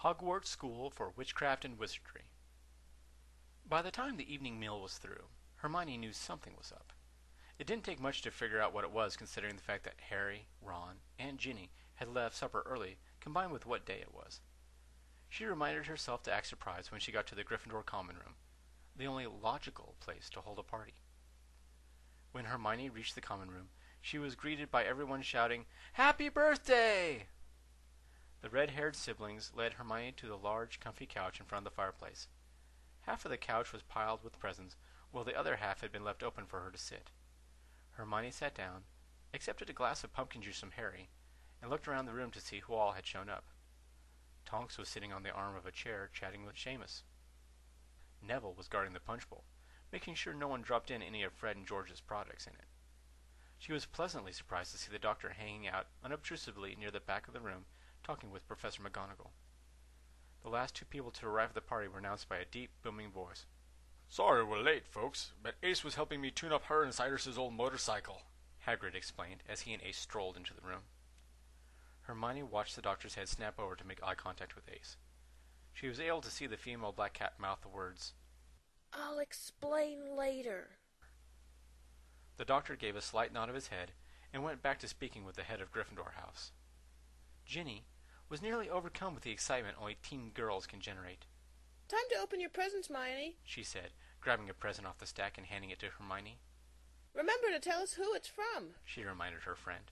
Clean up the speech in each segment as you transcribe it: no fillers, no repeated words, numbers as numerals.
Hogwarts School for Witchcraft and Wizardry. By the time the evening meal was through, Hermione knew something was up. It didn't take much to figure out what it was, considering the fact that Harry, Ron, and Ginny had left supper early, combined with what day it was. She reminded herself to act surprised when she got to the Gryffindor common room, the only logical place to hold a party. When Hermione reached the common room, she was greeted by everyone shouting, "Happy birthday!" The red-haired siblings led Hermione to the large, comfy couch in front of the fireplace. Half of the couch was piled with presents, while the other half had been left open for her to sit. Hermione sat down, accepted a glass of pumpkin juice from Harry, and looked around the room to see who all had shown up. Tonks was sitting on the arm of a chair chatting with Seamus. Neville was guarding the punch bowl, making sure no one dropped in any of Fred and George's products in it. She was pleasantly surprised to see the doctor hanging out unobtrusively near the back of the room, talking with Professor McGonagall. The last two people to arrive at the party were announced by a deep, booming voice. "Sorry we're late, folks, but Ace was helping me tune up her and Cyrus's old motorcycle," Hagrid explained as he and Ace strolled into the room. Hermione watched the doctor's head snap over to make eye contact with Ace. She was able to see the female black cat mouth the words, "I'll explain later." The doctor gave a slight nod of his head and went back to speaking with the head of Gryffindor House. Ginny was nearly overcome with the excitement only teen girls can generate. "Time to open your presents, Hermione," she said, grabbing a present off the stack and handing it to Hermione. "Remember to tell us who it's from," she reminded her friend.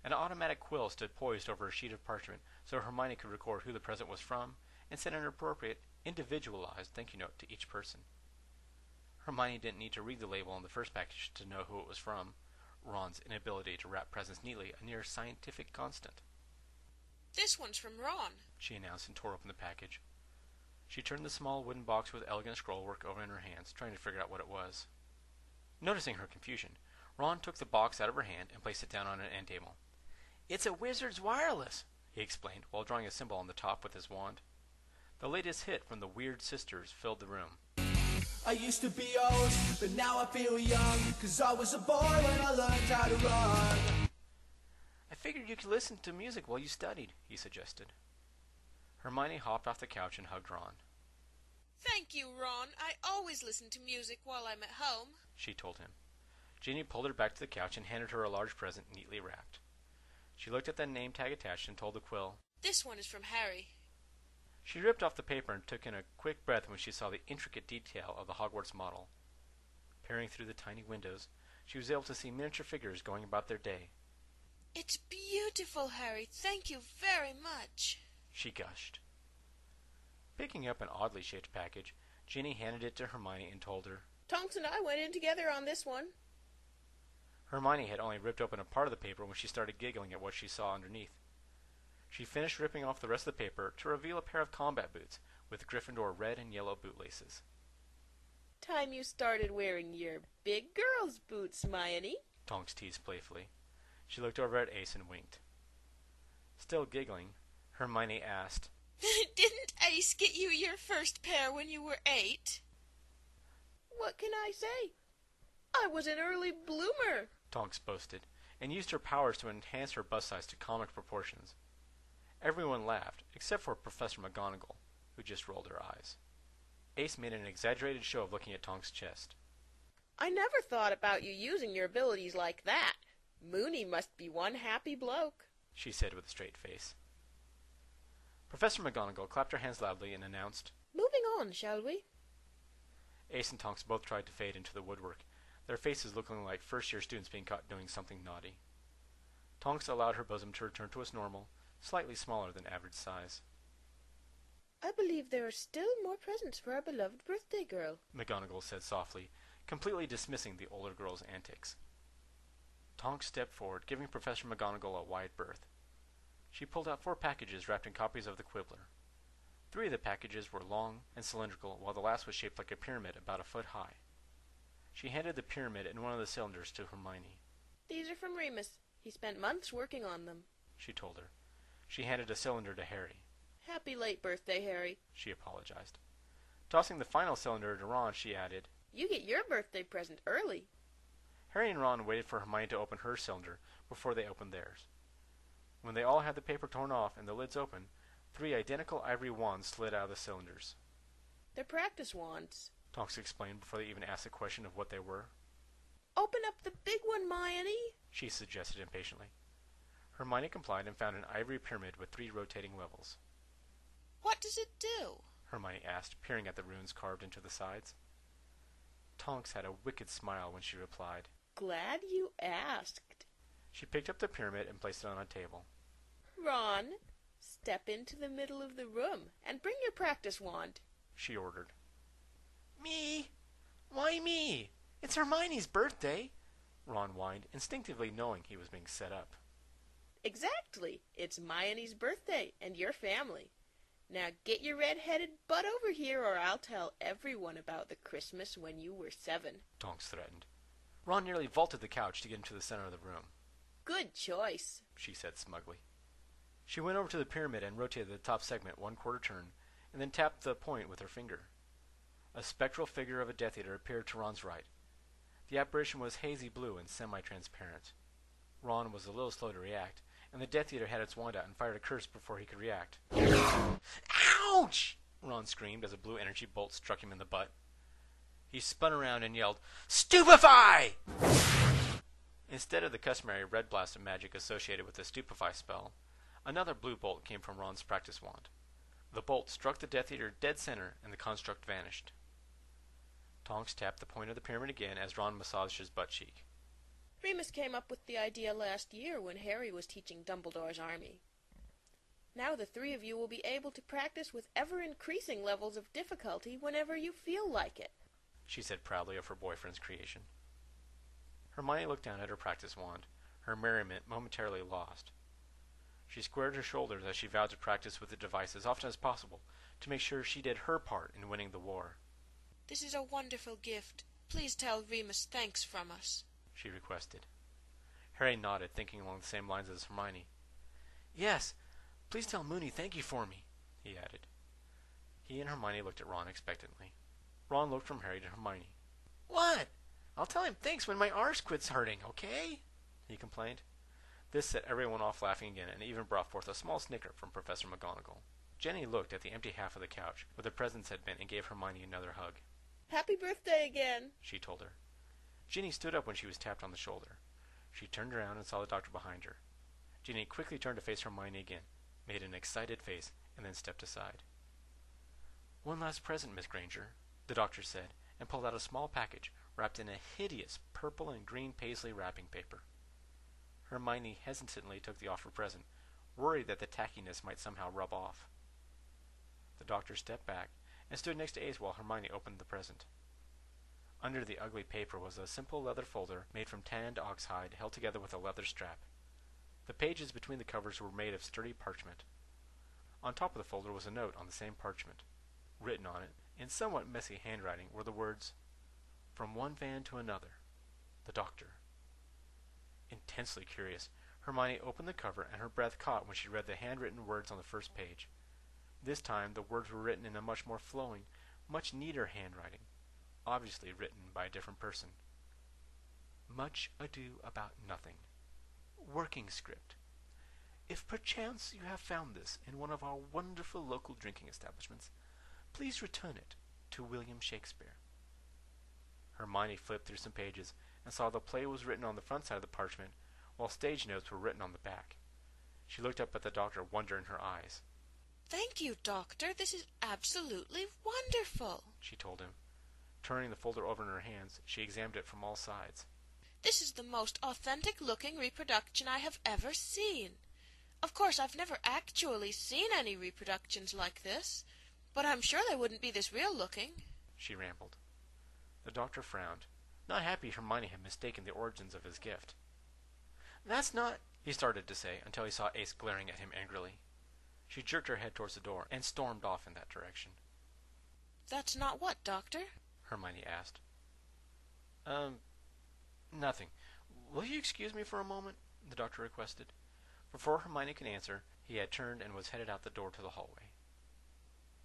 An automatic quill stood poised over a sheet of parchment so Hermione could record who the present was from and send an appropriate, individualized thank you note to each person. Hermione didn't need to read the label on the first package to know who it was from, Ron's inability to wrap presents neatly a near scientific constant. "This one's from Ron," she announced and tore open the package. She turned the small wooden box with elegant scrollwork over in her hands, trying to figure out what it was. Noticing her confusion, Ron took the box out of her hand and placed it down on an end table. "It's a wizard's wireless," he explained, while drawing a symbol on the top with his wand. The latest hit from the Weird Sisters filled the room. I used to be old, but now I feel young, 'cause I was a boy when I learned how to run. "I figured you could listen to music while you studied," he suggested. Hermione hopped off the couch and hugged Ron. "Thank you, Ron. I always listen to music while I'm at home," she told him. Ginny pulled her back to the couch and handed her a large present neatly wrapped. She looked at the name tag attached and told the quill. "This one is from Harry." She ripped off the paper and took in a quick breath when she saw the intricate detail of the Hogwarts model. Peering through the tiny windows, she was able to see miniature figures going about their day. "It's beautiful, Harry. Thank you very much," she gushed. Picking up an oddly shaped package, Ginny handed it to Hermione and told her. "Tonks and I went in together on this one." Hermione had only ripped open a part of the paper when she started giggling at what she saw underneath. She finished ripping off the rest of the paper to reveal a pair of combat boots with Gryffindor red and yellow bootlaces. "Time you started wearing your big girl's boots, Hermione," Tonks teased playfully. She looked over at Ace and winked. Still giggling, Hermione asked, "Didn't Ace get you your first pair when you were 8? "What can I say? I was an early bloomer," Tonks boasted, and used her powers to enhance her bust size to comic proportions. Everyone laughed, except for Professor McGonagall, who just rolled her eyes. Ace made an exaggerated show of looking at Tonks' chest. "I never thought about you using your abilities like that. Moony must be one happy bloke," she said with a straight face. Professor McGonagall clapped her hands loudly and announced, "Moving on, shall we?" Ace and Tonks both tried to fade into the woodwork, their faces looking like first-year students being caught doing something naughty. Tonks allowed her bosom to return to its normal, slightly smaller than average size. "I believe there are still more presents for our beloved birthday girl," McGonagall said softly, completely dismissing the older girl's antics. Tonks stepped forward, giving Professor McGonagall a wide berth. She pulled out 4 packages wrapped in copies of the Quibbler. 3 of the packages were long and cylindrical, while the last was shaped like a pyramid about a foot high. She handed the pyramid and one of the cylinders to Hermione. "These are from Remus. He spent months working on them," she told her. She handed a cylinder to Harry. "Happy late birthday, Harry." She apologized. Tossing the final cylinder to Ron, she added, "You get your birthday present early." Harry and Ron waited for Hermione to open her cylinder before they opened theirs. When they all had the paper torn off and the lids open, 3 identical ivory wands slid out of the cylinders. They're practice wands. Tonks explained before they even asked the question of what they were. Open up the big one, Hermione. She suggested impatiently. Hermione complied and found an ivory pyramid with 3 rotating levels. What does it do? Hermione asked, peering at the runes carved into the sides. Tonks had a wicked smile when she replied. Glad you asked. She picked up the pyramid and placed it on a table. Ron, step into the middle of the room and bring your practice wand, she ordered. Me? Why me? It's Hermione's birthday, Ron whined, instinctively knowing he was being set up. Exactly. It's Hermione's birthday and your family. Now get your red-headed butt over here or I'll tell everyone about the Christmas when you were 7. Tonks threatened. Ron nearly vaulted the couch to get into the center of the room. Good choice, she said smugly. She went over to the pyramid and rotated the top segment 1/4 turn, and then tapped the point with her finger. A spectral figure of a Death Eater appeared to Ron's right. The apparition was hazy blue and semi-transparent. Ron was a little slow to react, and the Death Eater had its wand out and fired a curse before he could react. Ouch! Ron screamed as a blue energy bolt struck him in the butt. He spun around and yelled, Stupefy! Instead of the customary red blast of magic associated with the Stupefy spell, another blue bolt came from Ron's practice wand. The bolt struck the Death Eater dead center, and the construct vanished. Tonks tapped the point of the pyramid again as Ron massaged his butt cheek. Remus came up with the idea last year when Harry was teaching Dumbledore's army. Now the 3 of you will be able to practice with ever-increasing levels of difficulty whenever you feel like it, she said proudly of her boyfriend's creation. Hermione looked down at her practice wand, her merriment momentarily lost. She squared her shoulders as she vowed to practice with the device as often as possible to make sure she did her part in winning the war. This is a wonderful gift. Please tell Remus thanks from us, she requested. Harry nodded, thinking along the same lines as Hermione. Yes, please tell Moony thank you for me, he added. He and Hermione looked at Ron expectantly. Ron looked from Harry to Hermione. What? I'll tell him thanks when my arse quits hurting, okay? He complained. This set everyone off laughing again and even brought forth a small snicker from Professor McGonagall. Jenny looked at the empty half of the couch where the presents had been and gave Hermione another hug. Happy birthday again, she told her. Ginny stood up when she was tapped on the shoulder. She turned around and saw the doctor behind her. Ginny quickly turned to face Hermione again, made an excited face, and then stepped aside. One last present, Miss Granger, the doctor said, and pulled out a small package wrapped in a hideous purple and green paisley wrapping paper. Hermione hesitantly took the offered present, worried that the tackiness might somehow rub off. The doctor stepped back and stood next to Ace while Hermione opened the present. Under the ugly paper was a simple leather folder made from tanned oxhide held together with a leather strap. The pages between the covers were made of sturdy parchment. On top of the folder was a note on the same parchment. Written on it, in somewhat messy handwriting, were the words, From one van to another, the doctor. Intensely curious, Hermione opened the cover and her breath caught when she read the handwritten words on the first page. This time the words were written in a much more flowing, much neater handwriting, obviously written by a different person. Much ado about nothing. Working script. If perchance you have found this in one of our wonderful local drinking establishments, please return it to William Shakespeare. Hermione flipped through some pages and saw the play was written on the front side of the parchment, while stage notes were written on the back. She looked up at the doctor, wonder in her eyes. Thank you, Doctor. This is absolutely wonderful, she told him. Turning the folder over in her hands, she examined it from all sides. This is the most authentic-looking reproduction I have ever seen. Of course, I've never actually seen any reproductions like this, but I'm sure they wouldn't be this real-looking, she rambled. The doctor frowned, not happy Hermione had mistaken the origins of his gift. That's not, he started to say, until he saw Ace glaring at him angrily. She jerked her head towards the door and stormed off in that direction. That's not what, Doctor? Hermione asked. Nothing. Will you excuse me for a moment? The doctor requested. Before Hermione could answer, he had turned and was headed out the door to the hallway.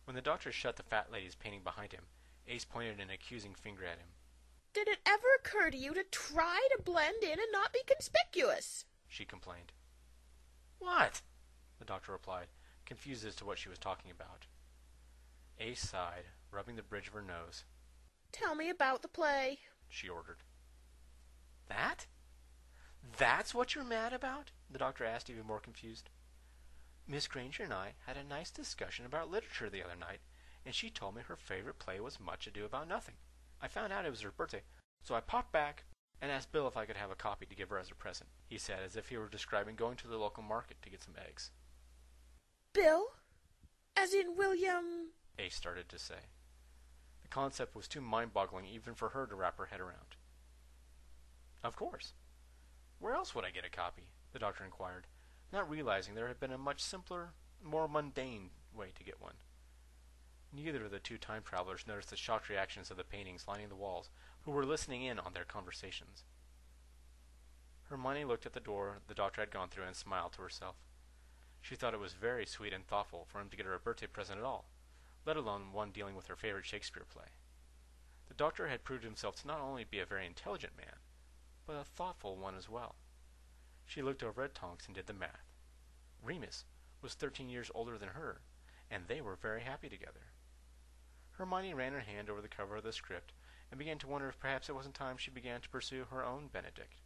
When the doctor shut the fat lady's painting behind him, Ace pointed an accusing finger at him. Did it ever occur to you to try to blend in and not be conspicuous? She complained. What? The doctor replied, confused as to what she was talking about. Ace sighed, rubbing the bridge of her nose. Tell me about the play, she ordered. That? That's what you're mad about? The doctor asked, even more confused. Miss Granger and I had a nice discussion about literature the other night, and she told me her favorite play was Much Ado About Nothing. I found out it was her birthday, so I popped back and asked Bill if I could have a copy to give her as a present, he said, as if he were describing going to the local market to get some eggs. Bill? As in William... Ace started to say. The concept was too mind-boggling even for her to wrap her head around. Of course. Where else would I get a copy? The doctor inquired, not realizing there had been a much simpler, more mundane way to get one. Neither of the two time travelers noticed the shocked reactions of the paintings lining the walls, who were listening in on their conversations. Hermione looked at the door the doctor had gone through and smiled to herself. She thought it was very sweet and thoughtful for him to get her a birthday present at all, let alone one dealing with her favorite Shakespeare play. The doctor had proved himself to not only be a very intelligent man, but a thoughtful one as well. She looked over at Tonks and did the math. Remus was 13 years older than her, and they were very happy together. Hermione ran her hand over the cover of the script and began to wonder if perhaps it wasn't time she began to pursue her own Benedict.